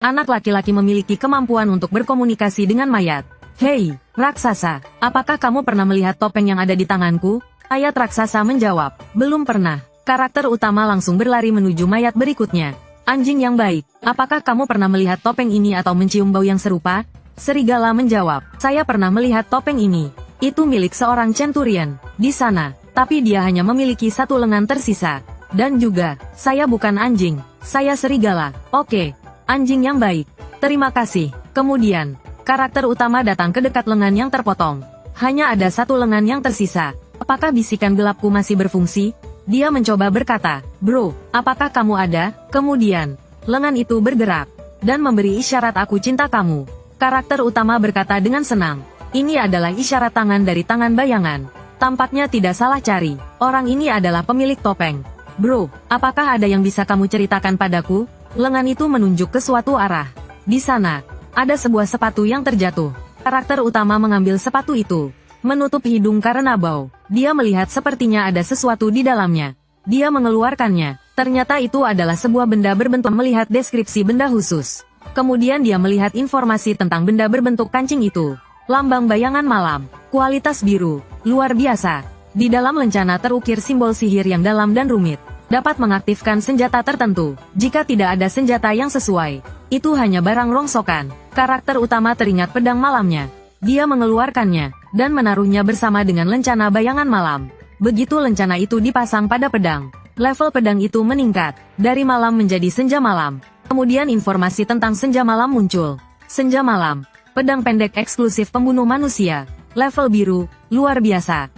Anak laki-laki memiliki kemampuan untuk berkomunikasi dengan mayat. Hei, raksasa, apakah kamu pernah melihat topeng yang ada di tanganku? Mayat raksasa menjawab, belum pernah. Karakter utama langsung berlari menuju mayat berikutnya. Anjing yang baik, apakah kamu pernah melihat topeng ini atau mencium bau yang serupa? Serigala menjawab, saya pernah melihat topeng ini. Itu milik seorang centurion di sana, tapi dia hanya memiliki satu lengan tersisa. Dan juga, saya bukan anjing, saya serigala. Oke, anjing yang baik. Terima kasih. Kemudian, karakter utama datang ke dekat lengan yang terpotong. Hanya ada satu lengan yang tersisa. Apakah bisikan gelapku masih berfungsi? Dia mencoba berkata, bro, apakah kamu ada? Kemudian, lengan itu bergerak dan memberi isyarat aku cinta kamu. Karakter utama berkata dengan senang. Ini adalah isyarat tangan dari tangan bayangan. Tampaknya tidak salah cari. Orang ini adalah pemilik topeng. Bro, apakah ada yang bisa kamu ceritakan padaku? Lengan itu menunjuk ke suatu arah. Di sana, ada sebuah sepatu yang terjatuh. Karakter utama mengambil sepatu itu, menutup hidung karena bau. Dia melihat sepertinya ada sesuatu di dalamnya. Dia mengeluarkannya. Ternyata itu adalah sebuah benda berbentuk. Melihat deskripsi benda khusus. Kemudian dia melihat informasi tentang benda berbentuk kancing itu. Lambang bayangan malam, kualitas biru, luar biasa. Di dalam lencana terukir simbol sihir yang dalam dan rumit. Dapat mengaktifkan senjata tertentu. Jika tidak ada senjata yang sesuai, itu hanya barang rongsokan. Karakter utama teringat pedang malamnya. Dia mengeluarkannya, dan menaruhnya bersama dengan lencana bayangan malam. Begitu lencana itu dipasang pada pedang, level pedang itu meningkat, dari malam menjadi senja malam. Kemudian informasi tentang senja malam muncul. Senja malam, pedang pendek eksklusif pembunuh manusia, level biru, luar biasa.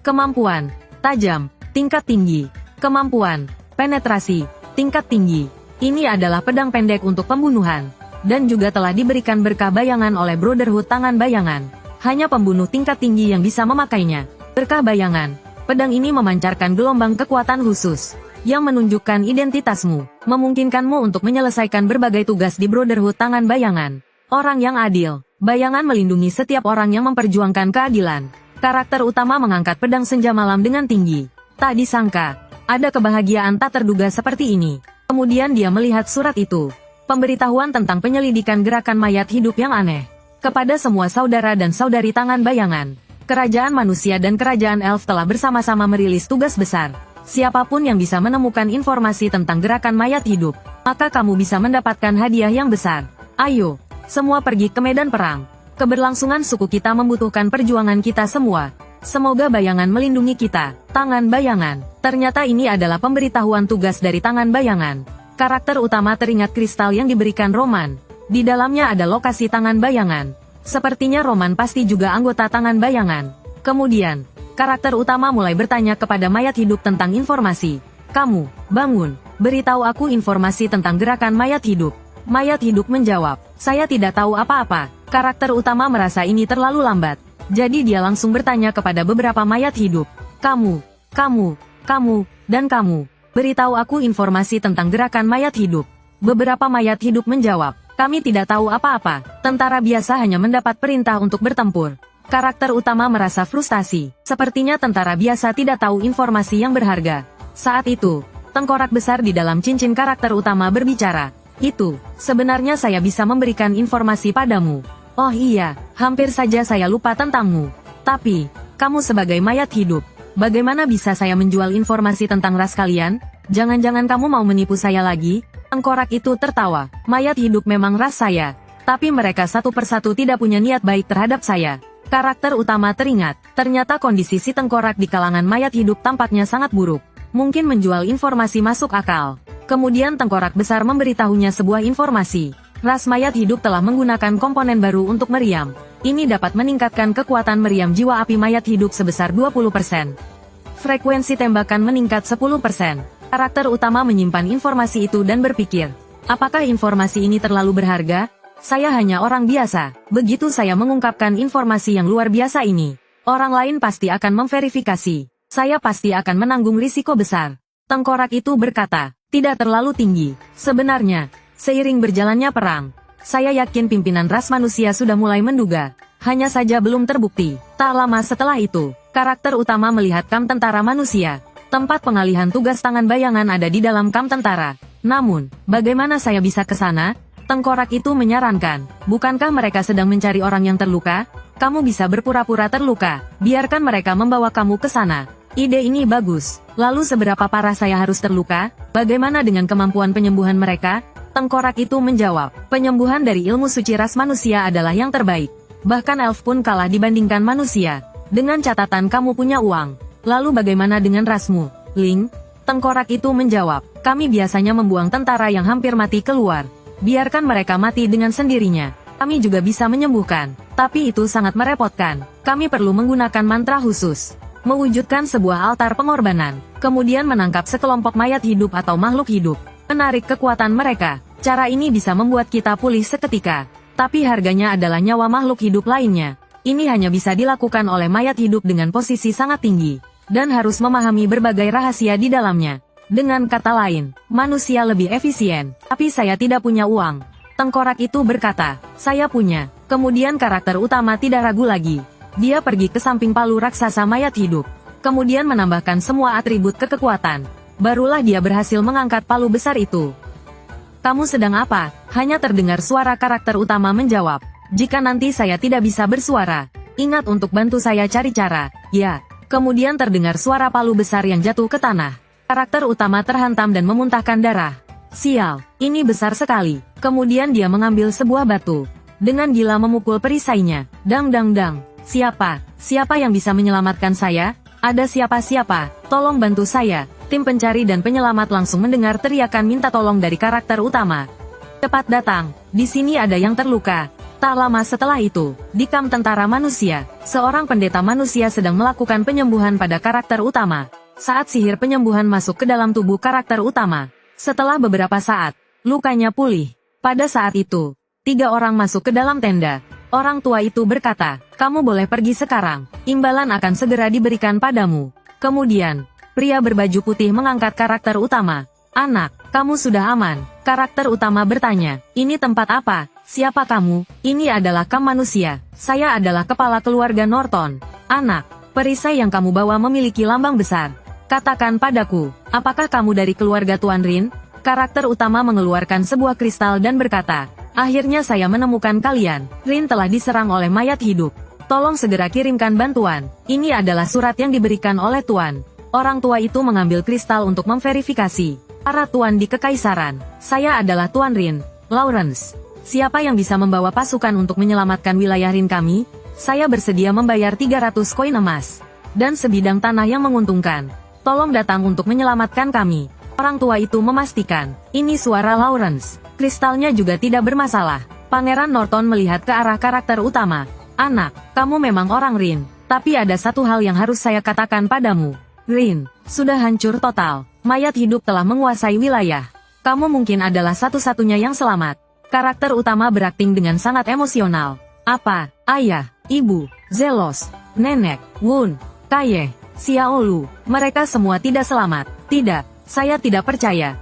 Kemampuan, tajam, tingkat tinggi. Kemampuan, penetrasi, tingkat tinggi. Ini adalah pedang pendek untuk pembunuhan. Dan juga telah diberikan berkah bayangan oleh Brotherhood Tangan Bayangan. Hanya pembunuh tingkat tinggi yang bisa memakainya. Berkah bayangan, pedang ini memancarkan gelombang kekuatan khusus. Yang menunjukkan identitasmu, memungkinkanmu untuk menyelesaikan berbagai tugas di Brotherhood Tangan Bayangan. Orang yang adil, bayangan melindungi setiap orang yang memperjuangkan keadilan. Karakter utama mengangkat pedang senja malam dengan tinggi. Tak disangka, ada kebahagiaan tak terduga seperti ini. Kemudian dia melihat surat itu. Pemberitahuan tentang penyelidikan gerakan mayat hidup yang aneh. Kepada semua saudara dan saudari tangan bayangan. Kerajaan manusia dan kerajaan elf telah bersama-sama merilis tugas besar. Siapapun yang bisa menemukan informasi tentang gerakan mayat hidup, maka kamu bisa mendapatkan hadiah yang besar. Ayo, semua pergi ke medan perang. Keberlangsungan suku kita membutuhkan perjuangan kita semua. Semoga bayangan melindungi kita. Tangan bayangan. Ternyata ini adalah pemberitahuan tugas dari tangan bayangan. Karakter utama teringat kristal yang diberikan Roman. Di dalamnya ada lokasi tangan bayangan. Sepertinya Roman pasti juga anggota tangan bayangan. Kemudian, karakter utama mulai bertanya kepada mayat hidup tentang informasi. Kamu, bangun. Beritahu aku informasi tentang gerakan mayat hidup. Mayat hidup menjawab, saya tidak tahu apa-apa. Karakter utama merasa ini terlalu lambat. Jadi dia langsung bertanya kepada beberapa mayat hidup. Kamu, dan kamu. Beritahu aku informasi tentang gerakan mayat hidup. Beberapa mayat hidup menjawab, kami tidak tahu apa-apa. Tentara biasa hanya mendapat perintah untuk bertempur. Karakter utama merasa frustasi. Sepertinya tentara biasa tidak tahu informasi yang berharga. Saat itu, tengkorak besar di dalam cincin karakter utama berbicara. Itu, sebenarnya saya bisa memberikan informasi padamu. Oh iya, hampir saja saya lupa tentangmu. Tapi, kamu sebagai mayat hidup, bagaimana bisa saya menjual informasi tentang ras kalian? Jangan-jangan kamu mau menipu saya lagi? Tengkorak itu tertawa. Mayat hidup memang ras saya. Tapi mereka satu persatu tidak punya niat baik terhadap saya. Karakter utama teringat, ternyata kondisi si tengkorak di kalangan mayat hidup tampaknya sangat buruk. Mungkin menjual informasi masuk akal. Kemudian tengkorak besar memberitahunya sebuah informasi. Ras mayat hidup telah menggunakan komponen baru untuk meriam. Ini dapat meningkatkan kekuatan meriam jiwa api mayat hidup sebesar 20%. Frekuensi tembakan meningkat 10%. Karakter utama menyimpan informasi itu dan berpikir, apakah informasi ini terlalu berharga? Saya hanya orang biasa. Begitu saya mengungkapkan informasi yang luar biasa ini, orang lain pasti akan memverifikasi. Saya pasti akan menanggung risiko besar. Tengkorak itu berkata, tidak terlalu tinggi. Sebenarnya, seiring berjalannya perang, saya yakin pimpinan ras manusia sudah mulai menduga. Hanya saja belum terbukti. Tak lama setelah itu, karakter utama melihat kamp tentara manusia. Tempat pengalihan tugas tangan bayangan ada di dalam kamp tentara. Namun, bagaimana saya bisa ke sana? Tengkorak itu menyarankan, bukankah mereka sedang mencari orang yang terluka? Kamu bisa berpura-pura terluka, biarkan mereka membawa kamu ke sana. Ide ini bagus. Lalu seberapa parah saya harus terluka? Bagaimana dengan kemampuan penyembuhan mereka? Tengkorak itu menjawab, penyembuhan dari ilmu suci ras manusia adalah yang terbaik. Bahkan elf pun kalah dibandingkan manusia. Dengan catatan kamu punya uang. Lalu bagaimana dengan rasmu, Ling? Tengkorak itu menjawab, kami biasanya membuang tentara yang hampir mati keluar. Biarkan mereka mati dengan sendirinya. Kami juga bisa menyembuhkan. Tapi itu sangat merepotkan. Kami perlu menggunakan mantra khusus. Mewujudkan sebuah altar pengorbanan. Kemudian menangkap sekelompok mayat hidup atau makhluk hidup. Menarik kekuatan mereka. Cara ini bisa membuat kita pulih seketika. Tapi harganya adalah nyawa makhluk hidup lainnya. Ini hanya bisa dilakukan oleh mayat hidup dengan posisi sangat tinggi. Dan harus memahami berbagai rahasia di dalamnya. Dengan kata lain, manusia lebih efisien. Tapi saya tidak punya uang. Tengkorak itu berkata, saya punya. Kemudian karakter utama tidak ragu lagi. Dia pergi ke samping palu raksasa mayat hidup. Kemudian menambahkan semua atribut kekuatan. Barulah dia berhasil mengangkat palu besar itu. Kamu sedang apa? Hanya terdengar suara karakter utama menjawab. Jika nanti saya tidak bisa bersuara, ingat untuk bantu saya cari cara. Ya. Kemudian terdengar suara palu besar yang jatuh ke tanah. Karakter utama terhantam dan memuntahkan darah. Sial, ini besar sekali. Kemudian dia mengambil sebuah batu. Dengan gila memukul perisainya. Dang dang dang. Siapa? Siapa yang bisa menyelamatkan saya? Ada siapa-siapa? Tolong bantu saya. Tim pencari dan penyelamat langsung mendengar teriakan minta tolong dari karakter utama. Cepat datang. Di sini ada yang terluka. Tak lama setelah itu, di kamp tentara manusia, seorang pendeta manusia sedang melakukan penyembuhan pada karakter utama. Saat sihir penyembuhan masuk ke dalam tubuh karakter utama. Setelah beberapa saat, lukanya pulih. Pada saat itu, 3 orang masuk ke dalam tenda. Orang tua itu berkata, kamu boleh pergi sekarang. Imbalan akan segera diberikan padamu. Kemudian, pria berbaju putih mengangkat karakter utama. Anak, kamu sudah aman. Karakter utama bertanya, ini tempat apa? Siapa kamu? Ini adalah kamp manusia. Saya adalah kepala keluarga Norton. Anak, perisai yang kamu bawa memiliki lambang besar. Katakan padaku, apakah kamu dari keluarga Tuan Rin? Karakter utama mengeluarkan sebuah kristal dan berkata, akhirnya saya menemukan kalian. Rin telah diserang oleh mayat hidup. Tolong segera kirimkan bantuan. Ini adalah surat yang diberikan oleh Tuan. Orang tua itu mengambil kristal untuk memverifikasi. Para Tuan di Kekaisaran. Saya adalah Tuan Rin, Lawrence. Siapa yang bisa membawa pasukan untuk menyelamatkan wilayah Rin kami? Saya bersedia membayar 300 koin emas. Dan sebidang tanah yang menguntungkan. Tolong datang untuk menyelamatkan kami. Orang tua itu memastikan. Ini suara Lawrence. Kristalnya juga tidak bermasalah. Pangeran Norton melihat ke arah karakter utama. Anak, kamu memang orang Rin. Tapi ada satu hal yang harus saya katakan padamu. Rin, sudah hancur total. Mayat hidup telah menguasai wilayah. Kamu mungkin adalah satu-satunya yang selamat. Karakter utama berakting dengan sangat emosional. Apa? Ayah, ibu, Zelos, nenek, Wun, Kaye, Xiaolu, mereka semua tidak selamat. Tidak, saya tidak percaya.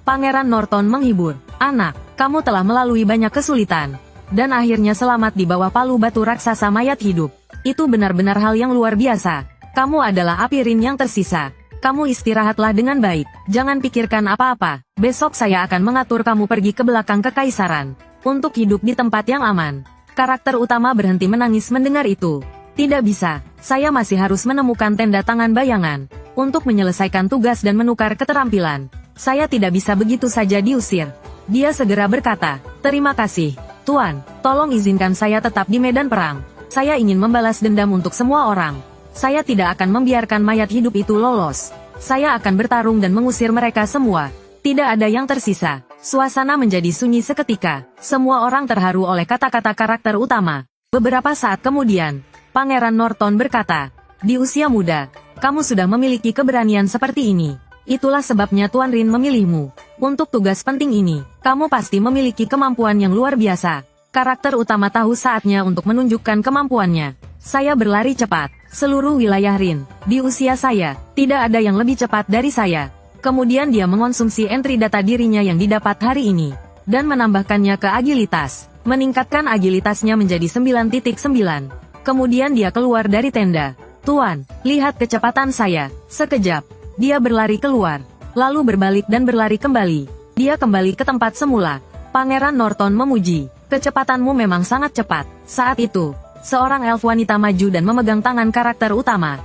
Pangeran Norton menghibur. Anak, kamu telah melalui banyak kesulitan. Dan akhirnya selamat di bawah palu batu raksasa mayat hidup. Itu benar-benar hal yang luar biasa. Kamu adalah api Rin yang tersisa. Kamu istirahatlah dengan baik. Jangan pikirkan apa-apa. Besok saya akan mengatur kamu pergi ke belakang kekaisaran. Untuk hidup di tempat yang aman. Karakter utama berhenti menangis mendengar itu. Tidak bisa. Saya masih harus menemukan tenda tangan bayangan. Untuk menyelesaikan tugas dan menukar keterampilan. Saya tidak bisa begitu saja diusir. Dia segera berkata, terima kasih. Tuan, tolong izinkan saya tetap di medan perang. Saya ingin membalas dendam untuk semua orang. Saya tidak akan membiarkan mayat hidup itu lolos. Saya akan bertarung dan mengusir mereka semua. Tidak ada yang tersisa. Suasana menjadi sunyi seketika. Semua orang terharu oleh kata-kata karakter utama. Beberapa saat kemudian, Pangeran Norton berkata, di usia muda, kamu sudah memiliki keberanian seperti ini. Itulah sebabnya Tuan Rin memilihmu. Untuk tugas penting ini, kamu pasti memiliki kemampuan yang luar biasa. Karakter utama tahu saatnya untuk menunjukkan kemampuannya. Saya berlari cepat. Seluruh wilayah Rin. Di usia saya, tidak ada yang lebih cepat dari saya. Kemudian dia mengonsumsi entry data dirinya yang didapat hari ini. Dan menambahkannya ke agilitas. Meningkatkan agilitasnya menjadi 9.9. Kemudian dia keluar dari tenda. Tuan, lihat kecepatan saya. Sekejap. Dia berlari keluar. Lalu berbalik dan berlari kembali. Dia kembali ke tempat semula. Pangeran Norton memuji. Kecepatanmu memang sangat cepat. Saat itu, seorang elf wanita maju dan memegang tangan karakter utama.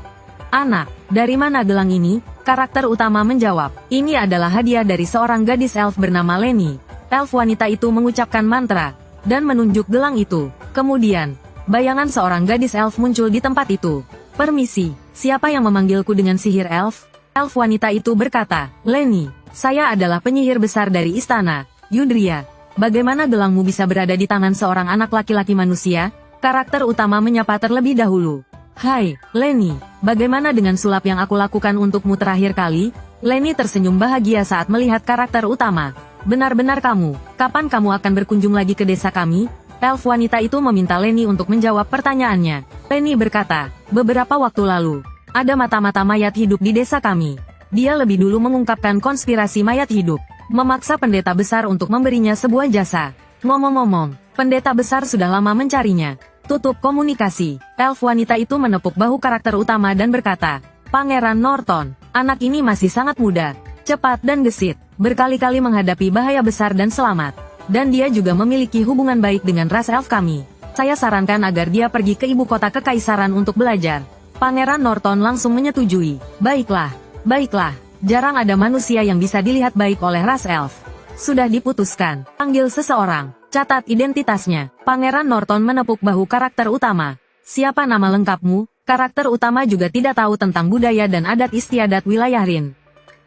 Anak, dari mana gelang ini? Karakter utama menjawab, ini adalah hadiah dari seorang gadis elf bernama Lenny. Elf wanita itu mengucapkan mantra, dan menunjuk gelang itu. Kemudian, bayangan seorang gadis elf muncul di tempat itu. Permisi, siapa yang memanggilku dengan sihir elf? Elf wanita itu berkata, Lenny, saya adalah penyihir besar dari istana, Yudria. Bagaimana gelangmu bisa berada di tangan seorang anak laki-laki manusia? Karakter utama menyapa terlebih dahulu. Hai, Lenny, bagaimana dengan sulap yang aku lakukan untukmu terakhir kali? Lenny tersenyum bahagia saat melihat karakter utama. Benar-benar kamu, kapan kamu akan berkunjung lagi ke desa kami? Elf wanita itu meminta Lenny untuk menjawab pertanyaannya. Lenny berkata, beberapa waktu lalu, ada mata-mata mayat hidup di desa kami. Dia lebih dulu mengungkapkan konspirasi mayat hidup, memaksa pendeta besar untuk memberinya sebuah jasa. Ngomong-ngomong, pendeta besar sudah lama mencarinya. Tutup komunikasi. Elf wanita itu menepuk bahu karakter utama dan berkata, Pangeran Norton, anak ini masih sangat muda, cepat dan gesit, berkali-kali menghadapi bahaya besar dan selamat. Dan dia juga memiliki hubungan baik dengan ras elf kami. Saya sarankan agar dia pergi ke ibu kota kekaisaran untuk belajar. Pangeran Norton langsung menyetujui. Baiklah, baiklah. Jarang ada manusia yang bisa dilihat baik oleh ras elf. Sudah diputuskan. Panggil seseorang. Catat identitasnya. Pangeran Norton menepuk bahu karakter utama. Siapa nama lengkapmu? Karakter utama juga tidak tahu tentang budaya dan adat istiadat wilayah Rin.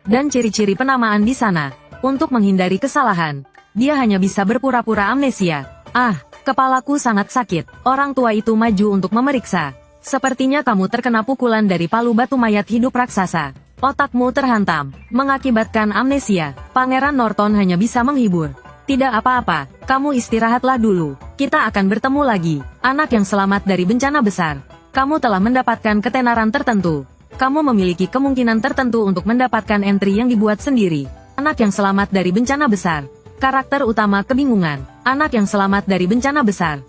Dan ciri-ciri penamaan di sana. Untuk menghindari kesalahan, dia hanya bisa berpura-pura amnesia. Ah, kepalaku sangat sakit. Orang tua itu maju untuk memeriksa. Sepertinya kamu terkena pukulan dari palu batu mayat hidup raksasa. Otakmu terhantam, mengakibatkan amnesia. Pangeran Norton hanya bisa menghibur. Tidak apa-apa, kamu istirahatlah dulu. Kita akan bertemu lagi. Anak yang selamat dari bencana besar. Kamu telah mendapatkan ketenaran tertentu. Kamu memiliki kemungkinan tertentu untuk mendapatkan entry yang dibuat sendiri. Anak yang selamat dari bencana besar. Karakter utama kebingungan. Anak yang selamat dari bencana besar.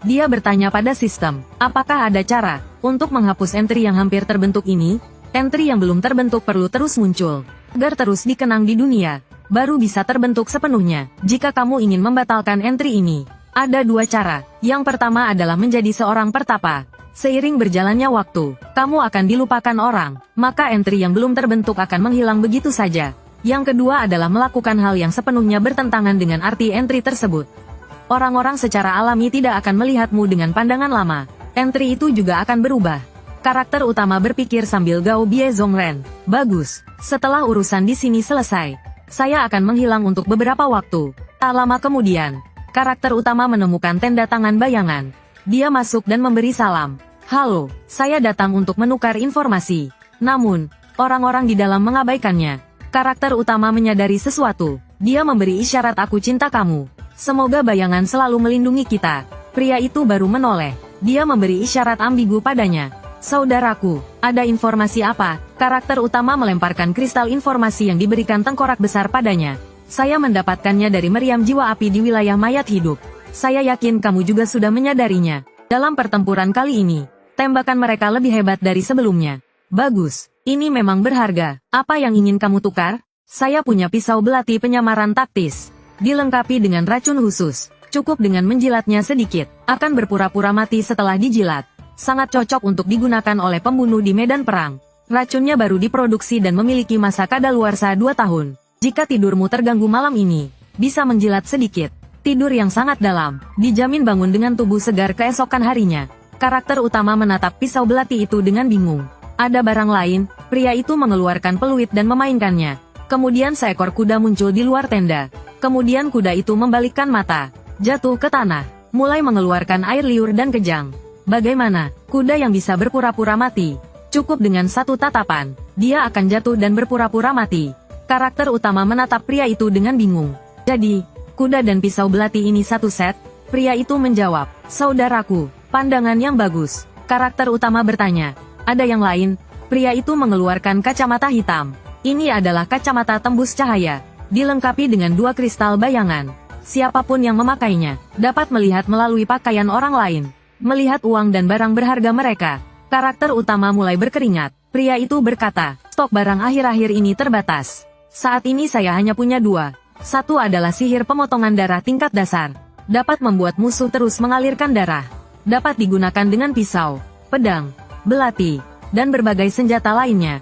Dia bertanya pada sistem, apakah ada cara untuk menghapus entry yang hampir terbentuk ini? Entry yang belum terbentuk perlu terus muncul, agar terus dikenang di dunia, baru bisa terbentuk sepenuhnya. Jika kamu ingin membatalkan entry ini, ada dua cara. Yang pertama adalah menjadi seorang pertapa. Seiring berjalannya waktu, kamu akan dilupakan orang, maka entry yang belum terbentuk akan menghilang begitu saja. Yang kedua adalah melakukan hal yang sepenuhnya bertentangan dengan arti entry tersebut. Orang-orang secara alami tidak akan melihatmu dengan pandangan lama. Entry itu juga akan berubah. Karakter utama berpikir sambil Gao Bie Zongren. Bagus, setelah urusan di sini selesai, saya akan menghilang untuk beberapa waktu. Tak lama kemudian, karakter utama menemukan tenda tangan bayangan. Dia masuk dan memberi salam. Halo, saya datang untuk menukar informasi. Namun, orang-orang di dalam mengabaikannya. Karakter utama menyadari sesuatu. Dia memberi isyarat aku cinta kamu. Semoga bayangan selalu melindungi kita. Pria itu baru menoleh. Dia memberi isyarat ambigu padanya. Saudaraku, ada informasi apa? Karakter utama melemparkan kristal informasi yang diberikan tengkorak besar padanya. Saya mendapatkannya dari meriam jiwa api di wilayah mayat hidup. Saya yakin kamu juga sudah menyadarinya. Dalam pertempuran kali ini, tembakan mereka lebih hebat dari sebelumnya. Bagus, ini memang berharga. Apa yang ingin kamu tukar? Saya punya pisau belati penyamaran taktis. Dilengkapi dengan racun khusus. Cukup dengan menjilatnya sedikit, akan berpura-pura mati setelah dijilat. Sangat cocok untuk digunakan oleh pembunuh di medan perang. Racunnya baru diproduksi dan memiliki masa kadaluarsa 2 tahun. Jika tidurmu terganggu malam ini, bisa menjilat sedikit. Tidur yang sangat dalam, dijamin bangun dengan tubuh segar keesokan harinya. Karakter utama menatap pisau belati itu dengan bingung. Ada barang lain, pria itu mengeluarkan peluit dan memainkannya. Kemudian seekor kuda muncul di luar tenda. Kemudian kuda itu membalikkan mata, jatuh ke tanah, mulai mengeluarkan air liur dan kejang. Bagaimana, kuda yang bisa berpura-pura mati? Cukup dengan satu tatapan, dia akan jatuh dan berpura-pura mati. Karakter utama menatap pria itu dengan bingung. Jadi, kuda dan pisau belati ini satu set? Pria itu menjawab, saudaraku, pandangan yang bagus. Karakter utama bertanya, ada yang lain? Pria itu mengeluarkan kacamata hitam. Ini adalah kacamata tembus cahaya. dilengkapi dengan 2 kristal bayangan. Siapapun yang memakainya, dapat melihat melalui pakaian orang lain, melihat uang dan barang berharga mereka. Karakter utama mulai berkeringat. Pria itu berkata, stok barang akhir-akhir ini terbatas. Saat ini saya hanya punya 2. Satu adalah sihir pemotongan darah tingkat dasar. Dapat membuat musuh terus mengalirkan darah. Dapat digunakan dengan pisau, pedang, belati, dan berbagai senjata lainnya.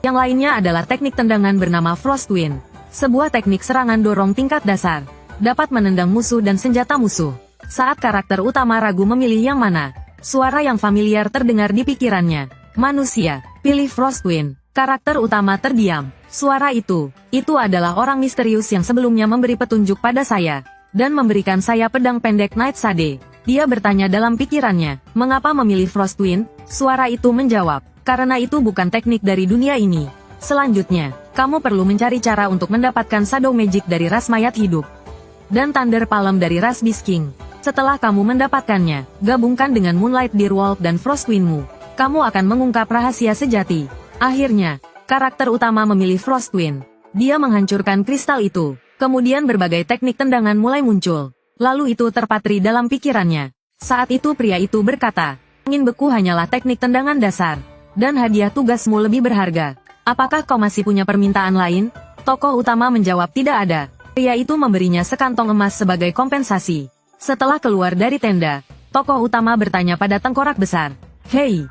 Yang lainnya adalah teknik tendangan bernama Frost Wind. Sebuah teknik serangan dorong tingkat dasar. Dapat menendang musuh dan senjata musuh. Saat karakter utama ragu memilih yang mana, suara yang familiar terdengar di pikirannya. Manusia, pilih Frost Wind. Karakter utama terdiam. Suara itu adalah orang misterius yang sebelumnya memberi petunjuk pada saya, dan memberikan saya pedang pendek Night Shade. Dia bertanya dalam pikirannya, mengapa memilih Frost Wind? Suara itu menjawab, karena itu bukan teknik dari dunia ini. Selanjutnya, kamu perlu mencari cara untuk mendapatkan Shadow Magic dari ras mayat hidup, dan Thunder Palm dari ras Beast King. Setelah kamu mendapatkannya, gabungkan dengan Moonlight Direwolf dan Frost Wind-mu. Kamu akan mengungkap rahasia sejati. Akhirnya, karakter utama memilih Frost Wind. Dia menghancurkan kristal itu. Kemudian berbagai teknik tendangan mulai muncul. Lalu itu terpatri dalam pikirannya. Saat itu pria itu berkata, angin beku hanyalah teknik tendangan dasar. Dan hadiah tugasmu lebih berharga. Apakah kau masih punya permintaan lain? Tokoh utama menjawab tidak ada. Pria itu memberinya sekantong emas sebagai kompensasi. Setelah keluar dari tenda, tokoh utama bertanya pada tengkorak besar. Hei,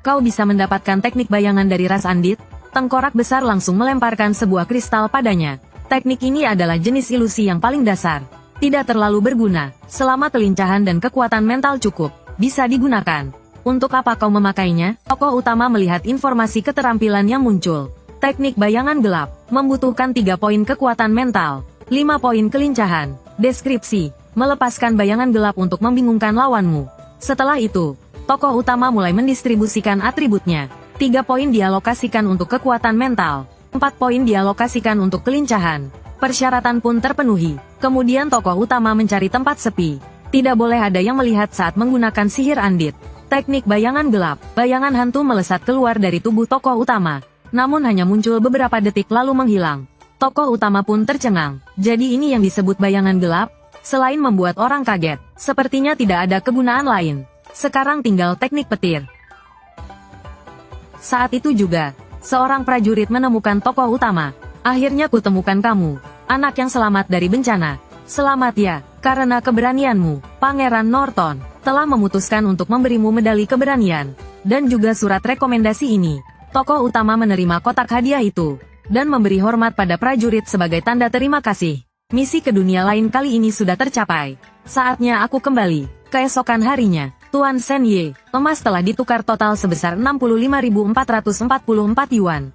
kau bisa mendapatkan teknik bayangan dari ras Andit? Tengkorak besar langsung melemparkan sebuah kristal padanya. Teknik ini adalah jenis ilusi yang paling dasar. Tidak terlalu berguna, selama kelincahan dan kekuatan mental cukup, bisa digunakan. Untuk apa kau memakainya? Tokoh utama melihat informasi keterampilan yang muncul. Teknik bayangan gelap, membutuhkan 3 poin kekuatan mental, 5 poin kelincahan. Deskripsi, melepaskan bayangan gelap untuk membingungkan lawanmu. Setelah itu, tokoh utama mulai mendistribusikan atributnya. 3 poin dialokasikan untuk kekuatan mental, 4 poin dialokasikan untuk kelincahan. Persyaratan pun terpenuhi. Kemudian tokoh utama mencari tempat sepi. Tidak boleh ada yang melihat saat menggunakan sihir Andit. Teknik bayangan gelap, bayangan hantu melesat keluar dari tubuh tokoh utama. Namun hanya muncul beberapa detik lalu menghilang. Tokoh utama pun tercengang. Jadi ini yang disebut bayangan gelap? Selain membuat orang kaget, sepertinya tidak ada kegunaan lain. Sekarang tinggal teknik petir. Saat itu juga, seorang prajurit menemukan tokoh utama. Akhirnya kutemukan kamu, anak yang selamat dari bencana. Selamat ya, karena keberanianmu, Pangeran Norton, telah memutuskan untuk memberimu medali keberanian. Dan juga surat rekomendasi ini. Tokoh utama menerima kotak hadiah itu, dan memberi hormat pada prajurit sebagai tanda terima kasih. Misi ke dunia lain kali ini sudah tercapai. Saatnya aku kembali. Keesokan harinya, Tuan Sen Ye, emas telah ditukar total sebesar 65.444 yuan.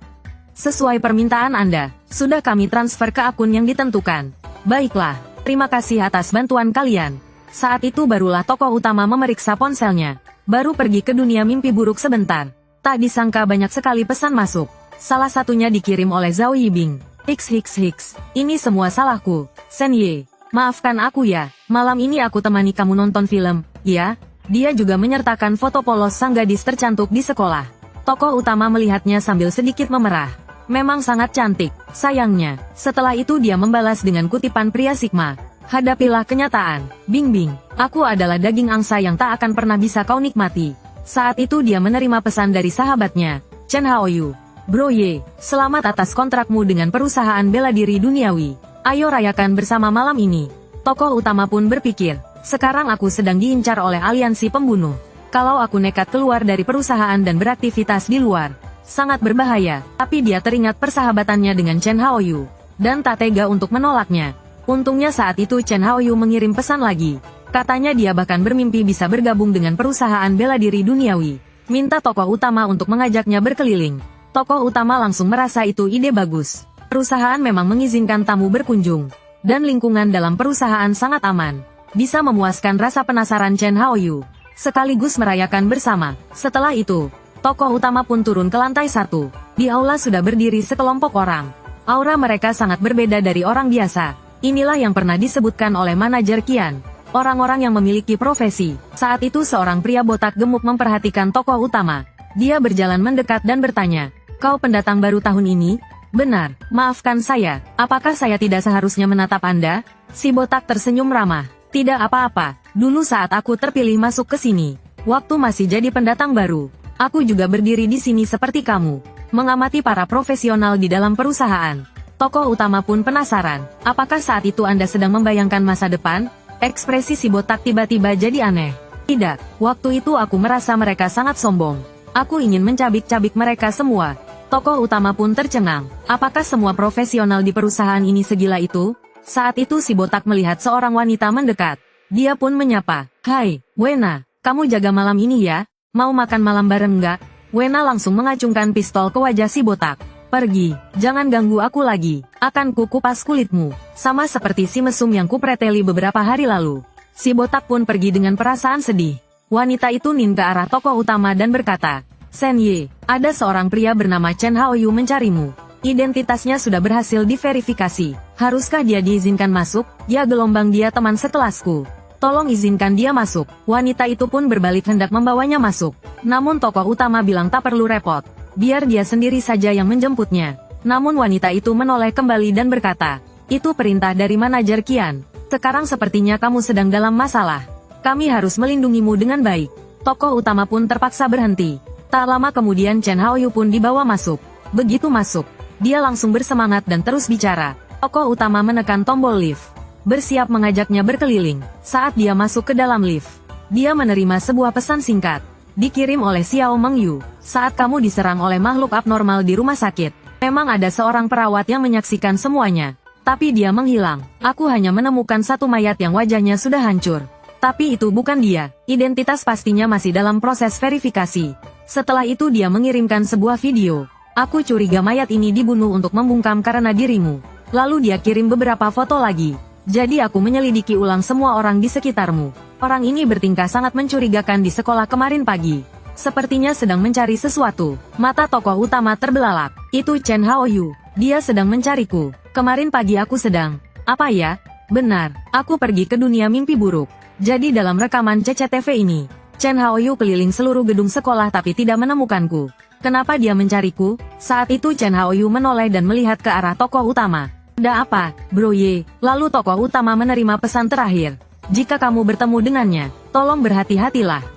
Sesuai permintaan Anda, sudah kami transfer ke akun yang ditentukan. Baiklah, terima kasih atas bantuan kalian. Saat itu barulah tokoh utama memeriksa ponselnya. Baru pergi ke dunia mimpi buruk sebentar. Tak disangka banyak sekali pesan masuk. Salah satunya dikirim oleh Zhao Yibing. Hiks. Ini semua salahku. Sen Ye, maafkan aku ya. Malam ini aku temani kamu nonton film, ya? Dia juga menyertakan foto polos sang gadis tercantik di sekolah. Tokoh utama melihatnya sambil sedikit memerah. Memang sangat cantik, sayangnya. Setelah itu dia membalas dengan kutipan pria Sigma. Hadapilah kenyataan, Bing, aku adalah daging angsa yang tak akan pernah bisa kau nikmati. Saat itu dia menerima pesan dari sahabatnya, Chen Haoyu. Bro Ye, selamat atas kontrakmu dengan perusahaan bela diri duniawi. Ayo rayakan bersama malam ini. Tokoh utama pun berpikir, sekarang aku sedang diincar oleh aliansi pembunuh. Kalau aku nekat keluar dari perusahaan dan beraktivitas di luar, sangat berbahaya. Tapi dia teringat persahabatannya dengan Chen Haoyu, dan tak tega untuk menolaknya. Untungnya saat itu Chen Haoyu mengirim pesan lagi. Katanya dia bahkan bermimpi bisa bergabung dengan perusahaan bela diri duniawi. Minta tokoh utama untuk mengajaknya berkeliling. Tokoh utama langsung merasa itu ide bagus. Perusahaan memang mengizinkan tamu berkunjung. Dan lingkungan dalam perusahaan sangat aman. Bisa memuaskan rasa penasaran Chen Haoyu. Sekaligus merayakan bersama. Setelah itu, tokoh utama pun turun ke lantai 1. Di aula sudah berdiri sekelompok orang. Aura mereka sangat berbeda dari orang biasa. Inilah yang pernah disebutkan oleh manajer Qian. Orang-orang yang memiliki profesi. Saat itu seorang pria botak gemuk memperhatikan tokoh utama. Dia berjalan mendekat dan bertanya, kau pendatang baru tahun ini? Benar, maafkan saya, apakah saya tidak seharusnya menatap Anda? Si botak tersenyum ramah. Tidak apa-apa, dulu saat aku terpilih masuk ke sini, waktu masih jadi pendatang baru, aku juga berdiri di sini seperti kamu, mengamati para profesional di dalam perusahaan. Tokoh utama pun penasaran, apakah saat itu Anda sedang membayangkan masa depan? Ekspresi si botak tiba-tiba jadi aneh. Tidak, waktu itu aku merasa mereka sangat sombong. Aku ingin mencabik-cabik mereka semua. Tokoh utama pun tercengang. Apakah semua profesional di perusahaan ini segila itu? Saat itu si botak melihat seorang wanita mendekat. Dia pun menyapa, "Hai, Wena, kamu jaga malam ini ya? Mau makan malam bareng nggak?" Wena langsung mengacungkan pistol ke wajah si botak. "Pergi, jangan ganggu aku lagi, akan kupas kulitmu." Sama seperti si mesum yang kupreteli beberapa hari lalu. Si botak pun pergi dengan perasaan sedih. Wanita itu nin ke arah tokoh utama dan berkata, "Sen Ye, ada seorang pria bernama Chen Haoyu mencarimu. Identitasnya sudah berhasil diverifikasi. Haruskah dia diizinkan masuk? Ya gelombang dia teman sekelasku. Tolong izinkan dia masuk." Wanita itu pun berbalik hendak membawanya masuk. Namun tokoh utama bilang tak perlu repot. Biar dia sendiri saja yang menjemputnya. Namun wanita itu menoleh kembali dan berkata, "Itu perintah dari manajer Kian. Sekarang sepertinya kamu sedang dalam masalah. Kami harus melindungimu dengan baik." Tokoh utama pun terpaksa berhenti. Tak lama kemudian Chen Haoyu pun dibawa masuk. Begitu masuk, dia langsung bersemangat dan terus bicara. Tokoh utama menekan tombol lift, bersiap mengajaknya berkeliling. Saat dia masuk ke dalam lift, dia menerima sebuah pesan singkat. Dikirim oleh Xiao Mengyu. "Saat kamu diserang oleh makhluk abnormal di rumah sakit, memang ada seorang perawat yang menyaksikan semuanya. Tapi dia menghilang. Aku hanya menemukan satu mayat yang wajahnya sudah hancur. Tapi itu bukan dia. Identitas pastinya masih dalam proses verifikasi." Setelah itu dia mengirimkan sebuah video. "Aku curiga mayat ini dibunuh untuk membungkam karena dirimu." Lalu dia kirim beberapa foto lagi. "Jadi aku menyelidiki ulang semua orang di sekitarmu. Orang ini bertingkah sangat mencurigakan di sekolah kemarin pagi. Sepertinya sedang mencari sesuatu." Mata tokoh utama terbelalak. "Itu Chen Haoyu. Dia sedang mencariku. Kemarin pagi aku sedang..." "Apa ya?" "Benar, aku pergi ke dunia mimpi buruk. Jadi dalam rekaman CCTV ini, Chen Haoyu keliling seluruh gedung sekolah tapi tidak menemukanku. Kenapa dia mencariku?" Saat itu Chen Haoyu menoleh dan melihat ke arah tokoh utama. "Ada apa, Bro Ye?" Lalu tokoh utama menerima pesan terakhir. "Jika kamu bertemu dengannya, tolong berhati-hatilah.